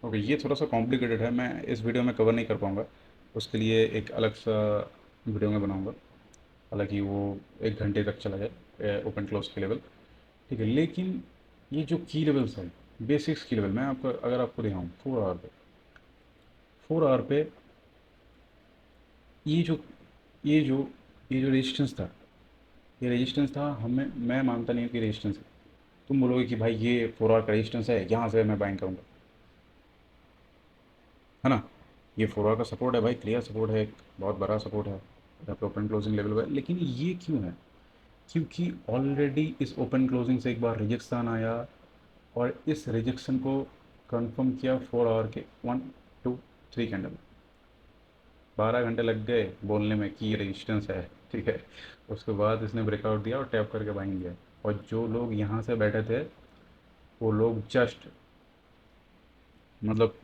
ओके, ये थोड़ा सा कॉम्प्लिकेटेड है, मैं इस वीडियो में कवर नहीं कर पाऊँगा। उसके लिए एक अलग सा वीडियो में बनाऊँगा, हालांकि वो 1 घंटे तक चला जाए ओपन क्लोज की लेवल। ठीक है, लेकिन ये जो की लेवल्स हैं, बेसिक्स की लेवल, मैं आपको अगर आपको दिखाऊँ 4 आवर पे, 4 आवर पे ये जो ये जो ये जो रेजिस्टेंस था, ये रेजिस्टेंस था। हमें, मैं मानता नहीं हूँ कि रेजिस्टेंस है। तुम बोलोगे कि भाई ये 4 आवर का रेजिस्टेंस है, यहाँ से मैं बाइंग करूँगा, है ना। ये 4 आवर का सपोर्ट है भाई, क्लियर सपोर्ट है, एक बहुत बड़ा सपोर्ट है यहाँ पे ओपन क्लोजिंग लेवल पे। लेकिन ये क्यों है, क्योंकि ऑलरेडी इस ओपन क्लोजिंग से एक बार रिजेक्शन आया, और इस रिजेक्शन को कंफर्म किया 4 आवर के 1 2 3 कैंडल। 12 घंटे लग गए बोलने में कि ये रेजिस्टेंस है। ठीक है, उसके बाद इसने ब्रेकआउट दिया और टैप करके बाइंग दिया। और जो लोग यहाँ से बैठे थे, वो लोग जस्ट मतलब,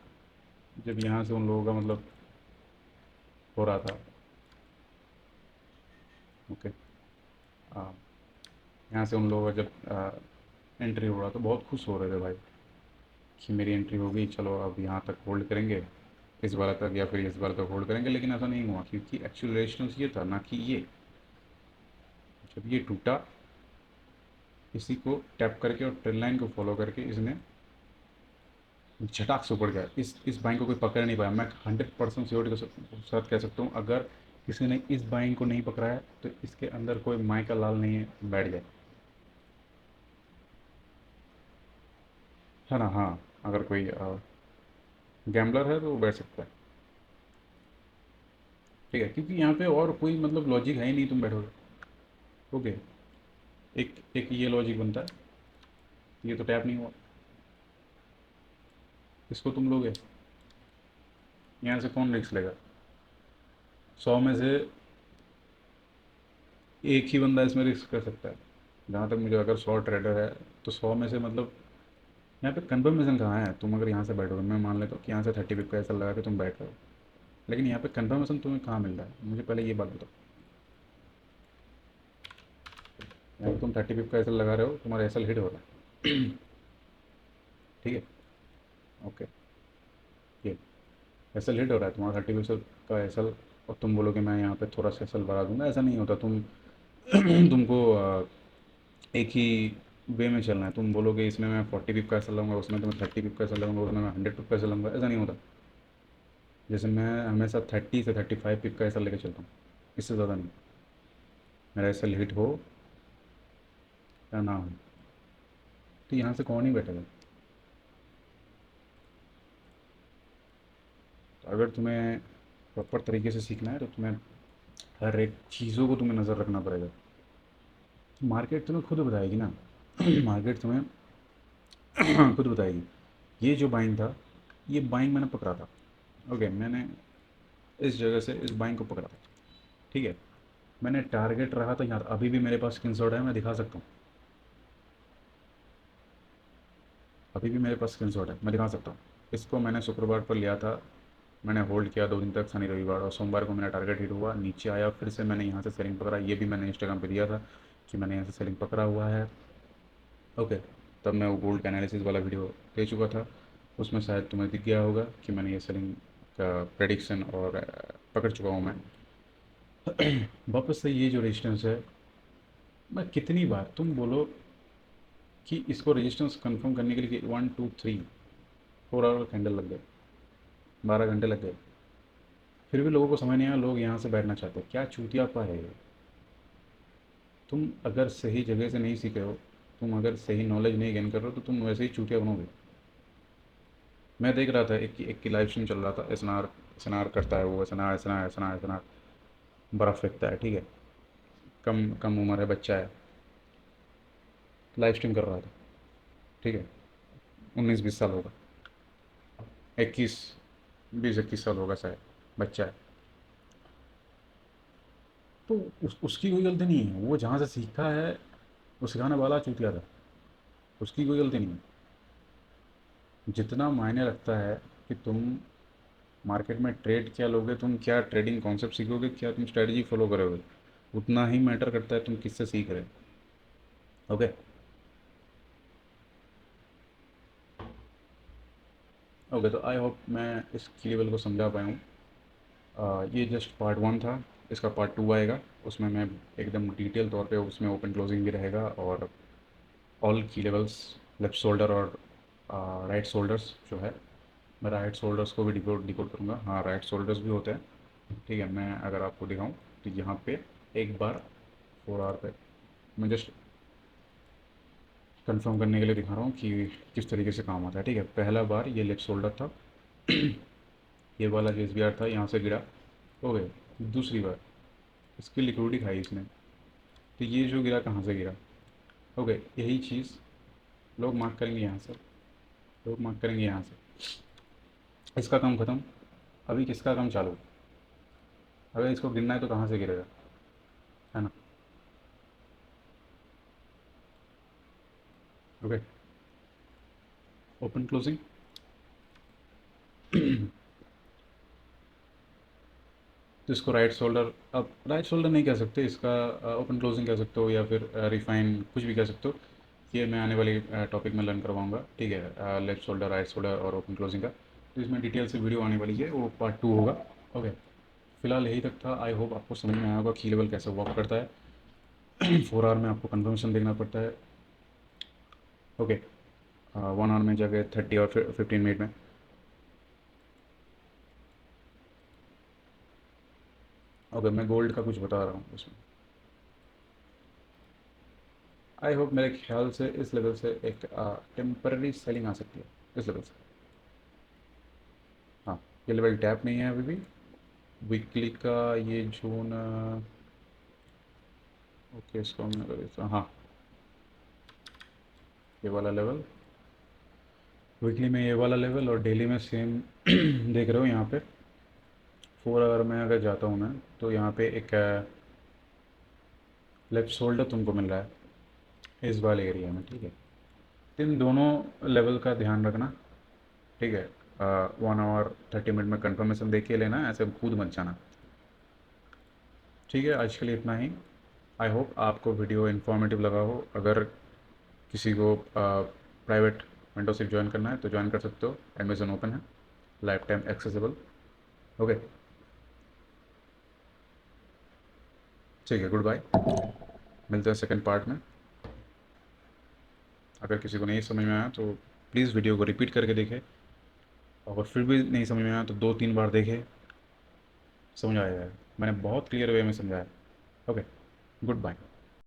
जब यहाँ से उन लोगों का मतलब हो रहा था। ओके, हाँ, यहाँ से उन लोगों का जब एंट्री हो रहा था, बहुत खुश हो रहे थे भाई कि मेरी एंट्री हो गई, चलो अब यहाँ तक होल्ड करेंगे, इस बार तक या फिर इस बार तक होल्ड करेंगे। लेकिन ऐसा नहीं हुआ, क्योंकि एक्चुअल रेजिस्टेंस ये था ना, कि ये जब ये टूटा, इसी को टैप करके और ट्रेन लाइन को फॉलो करके इसने झटाक से ऊपर गया। इस बाइंग को कोई पकड़ नहीं पाया। मैं 100% श्योरिटी के साथ कह सकता हूँ, अगर किसी ने इस बाइंग को नहीं पकड़ा है तो इसके अंदर कोई माई का लाल नहीं है, बैठ जाए, है ना। हाँ, अगर कोई गैम्बलर है तो वो बैठ सकता है। ठीक है, क्योंकि यहाँ पे और कोई मतलब लॉजिक है ही नहीं, तुम बैठोगे। ओके, एक एक ये लॉजिक बनता है, ये तो टैप नहीं हुआ, इसको तुम लोगे, यहाँ से कौन रिस्क लेगा। 100 में से एक ही बंदा इसमें रिस्क कर सकता है, जहाँ तक मुझे, अगर 100 ट्रेडर है तो 100 में से मतलब, यहाँ पे कन्फर्मेशन कहाँ है। तुम अगर यहाँ से बैठोगे, मैं मान लेता हूँ कि यहाँ से 30 पिप का ऐसा लगा के तुम बैठ रहे हो, लेकिन यहाँ पे कन्फर्मेशन तुम्हें कहाँ मिल रहा है, मुझे पहले ये बात बताओ। यहाँ पे तुम 30 पिप का ऐसा लगा रहे हो, तुम्हारा एसल हिट हो रहा है। ठीक है, ओके, ये एसल हिट हो रहा है तुम्हारा 30 पिप का एसल, और तुम बोलोगे मैं यहाँ पे थोड़ा सा एसल बढ़ा दूंगा, ऐसा नहीं होता। तुमको एक ही वे में चलना है। तुम बोलोगे इसमें मैं 40 पिप का ऐसा लूँगा, उसमें तुम्हें 30 पिप का ऐसा लूँगा, उसमें मैं 100 पिप का ऐसा लूँगा, ऐसा नहीं होता। जैसे मैं हमेशा 30 से 35 पिप का ऐसा लेके चलता हूँ, इससे ज़्यादा नहीं। मेरा एसल हिट हो या ना हो, तो यहाँ से कौन ही बैठेगा। तो अगर तुम्हें प्रॉपर तरीके से सीखना है तो तुम्हें हर एक चीज़ों को तुम्हें नज़र रखना पड़ेगा। मार्केट तुम्हें खुद बताएगी ना। मार्केट तुम्हें खुद बताएगी। ये जो बाइंग था, ये बाइंग मैंने पकड़ा था। ओके, मैंने इस जगह से इस बाइंग को पकड़ा था। ठीक है, मैंने टारगेट रहा था यहाँ। अभी भी मेरे पास स्क्रीनशॉट है, मैं दिखा सकता हूँ। अभी भी मेरे पास स्क्रीनशॉट है, मैं दिखा सकता हूँ। इसको मैंने शुक्रवार पर लिया था, मैंने होल्ड किया 2 दिन तक, शनि रविवार, और सोमवार को मेरा टारगेट हिट हुआ, नीचे आया, फिर से मैंने यहाँ से सेलिंग पकड़ा। ये भी मैंने इंस्टाग्राम पे दिया था कि मैंने यहाँ से सेलिंग पकड़ा हुआ है। ओके, तब मैं वो गोल्ड का एनालिसिस वाला वीडियो दे चुका था। उसमें शायद तुम्हें दिख गया होगा कि मैंने ये सेलिंग का प्रेडिक्शन और पकड़ चुका हूँ मैं। वापस से ये जो रेजिस्टेंस है, मैं कितनी बार तुम बोलो कि इसको रेजिस्टेंस कंफर्म करने के लिए 1 2 3 4 आवर कैंडल लग गए, 12 घंटे लग गए, फिर भी लोगों को समझ नहीं आया, लोग यहाँ से बैठना चाहते हैं। क्या चूतियापा है ये। तुम अगर सही जगह से नहीं सीखे हो, तुम अगर सही नॉलेज नहीं गेन कर रहे हो, तो तुम वैसे ही चूतिया बनोगे। मैं देख रहा था, एक की लाइव स्ट्रीम चल रहा था, एसएनआर एसएनआर करता है वो, एसएनआर एसएनआर एसएनआर एसएनआर, बर्फ़ फेंकता है, ठीक है। कम कम उम्र है, बच्चा है, लाइव स्ट्रीम कर रहा था, ठीक है। 19 20 साल होगा, 21 साल होगा शायद, बच्चा है। तो उसकी कोई गलती नहीं है, वो जहाँ से सीखा है, वो सिखाने वाला चूतिया था, उसकी कोई गलती नहीं है। जितना मायने रखता है कि तुम मार्केट में ट्रेड क्या लोगे, तुम क्या ट्रेडिंग कॉन्सेप्ट सीखोगे, क्या तुम स्ट्रेटजी फॉलो करोगे, उतना ही मैटर करता है तुम किससे सीख रहे हो। ओके। ओके, तो आई होप मैं इस की लेवल को समझा पाया हूँ। ये जस्ट पार्ट 1 था, इसका पार्ट 2 आएगा। उसमें मैं एकदम डिटेल तौर पे, उसमें ओपन क्लोजिंग भी रहेगा, और ऑल की लेवल्स, लेफ्ट शोल्डर और राइट शोल्डर्स जो है, मैं राइट शोल्डर्स को भी डिकोड डिकोड करूँगा। हाँ, राइट शोल्डर्स भी होते हैं, ठीक है। मैं अगर आपको दिखाऊँ तो यहाँ पे एक बार 4 आवर पे, मैं जस्ट कंफर्म करने के लिए दिखा रहा हूँ कि किस तरीके से काम आता है, ठीक है। पहला बार ये लेफ्ट शोल्डर था, ये वाला जो एस था यहाँ से गिरा, हो गए। दूसरी बार इसकी लिक्विडिटी खाई इसने, तो ये जो गिरा कहाँ से गिरा, हो गए। यही चीज़ लोग मार्क करेंगे यहाँ से, लोग मार्क करेंगे यहाँ से। इसका काम ख़त्म। अभी किसका काम चालू, अगर इसको गिरना है तो कहाँ से गिरेगा, है ना। Okay, open closing. तो इसको राइट शोल्डर, अब राइट शोल्डर नहीं कह सकते इसका, ओपन क्लोजिंग कह सकते हो, या फिर रिफाइन, कुछ भी कह सकते हो। ये मैं आने वाली टॉपिक में लर्न करवाऊंगा, ठीक है। लेफ्ट शोल्डर, राइट शोल्डर और ओपन क्लोजिंग का, तो इसमें डिटेल से वीडियो आने वाली है, वो पार्ट 2 होगा। ओके, फिलहाल यही तक था। आई होप आपको समझ में आया होगा की लेवल कैसे वर्क करता है। 4 आवर में आपको कन्फर्मेशन देखना पड़ता है। ओके, 1 आवर में जगह 30 और 15 मिनट में। ओके, मैं गोल्ड का कुछ बता रहा हूँ इसमें। आई होप, मेरे ख्याल से इस लेवल से एक टेम्पररी सेलिंग आ सकती है, इस लेवल से। हाँ, ये लेवल टैप नहीं है अभी भी। वीकली का ये जोन, ओके, इसको हमने कर दिया, हाँ, ये वाला लेवल, वीकली में ये वाला लेवल, और डेली में सेम। देख रहे हो यहाँ पे 4 आवर में अगर जाता हूँ मैं, तो यहाँ पे एक लेफ्ट शोल्डर तुमको मिल रहा है इस वाले एरिया में, ठीक है। इन दोनों लेवल का ध्यान रखना, ठीक है। 1 आवर 30 मिनट में कंफर्मेशन देख के लेना, ऐसे कूद मत जाना, ठीक है। आज के लिए इतना ही। आई होप आपको वीडियो इन्फॉर्मेटिव लगा हो। अगर किसी को प्राइवेट मेंटरशिप ज्वाइन करना है तो ज्वाइन कर सकते हो, एडमिशन ओपन है, लाइफ टाइम एक्सेसिबल। ओके, ठीक है, गुड बाय। मिलते हैं सेकंड पार्ट में। अगर किसी को नहीं समझ में आया तो प्लीज़ वीडियो को रिपीट करके देखे, और फिर भी नहीं समझ में आया तो 2 3 बार देखे, समझ आएगा। मैंने बहुत क्लियर वे में समझाया। Okay, good bye.